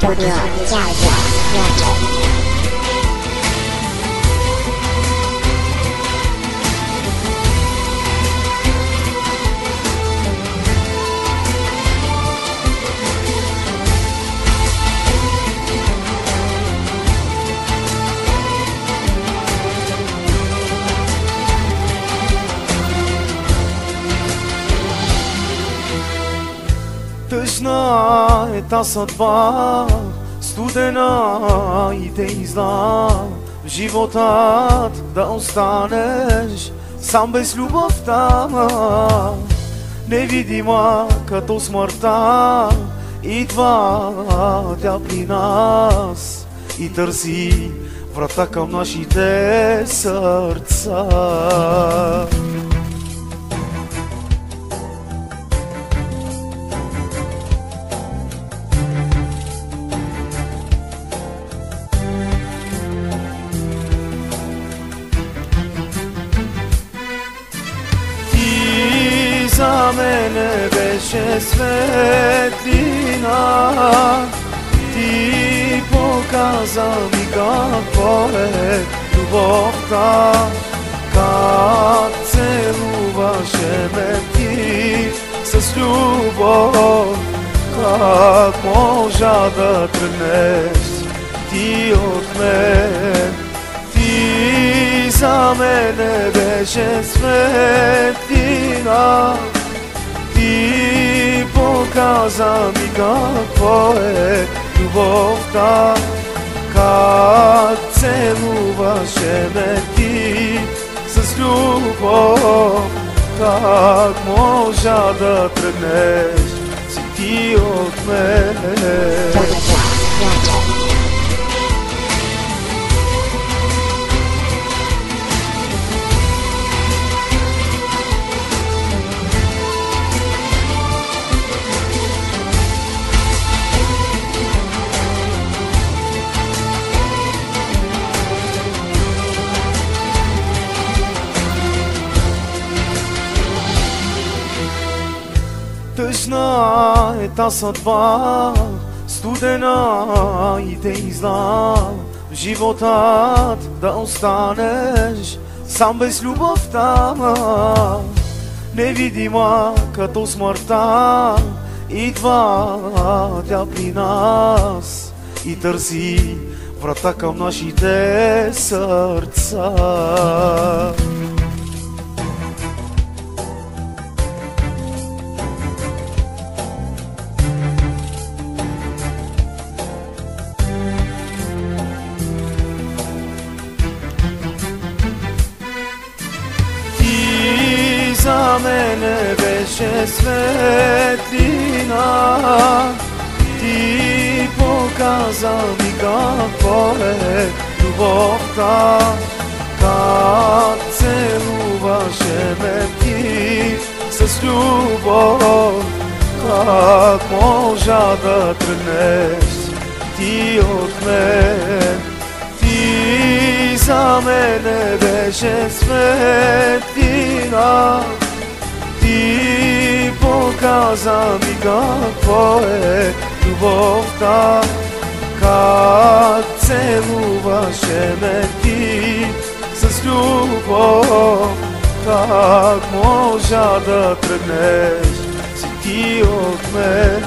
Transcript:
Studio Jazzy Record. Tëshna e ta съдба, студена и те изда в животът да останеш сам без любовта, невидима като смъртта. Идва тя при нас и търси врата към нашите сърца. За мене беше светлина, ти показа ми какво е любовта, как целуваше ме ти с любов, как можа да тръгнеш ти от мен. Ти за мене беше светлина, ти показа ми какво е любовта, как целуваше ме ти с любов, как можа да тръгнеш си ти от мен. Тъжна е та съдба, студена и те изда в животът да останеш сам без любовта, невидима като смъртта. Идва тя при нас и търси врата към нашите сърца. За мене беше светлина, ти показа ми какво е любовта, как целуваше ме ти с любов, как можа да тръгнеш ти от мен. Ти за мене беше светлина, ти показа ми какво е любовта, как целуваше ме ти с любов, как можа да тръгнеш си ти от мен.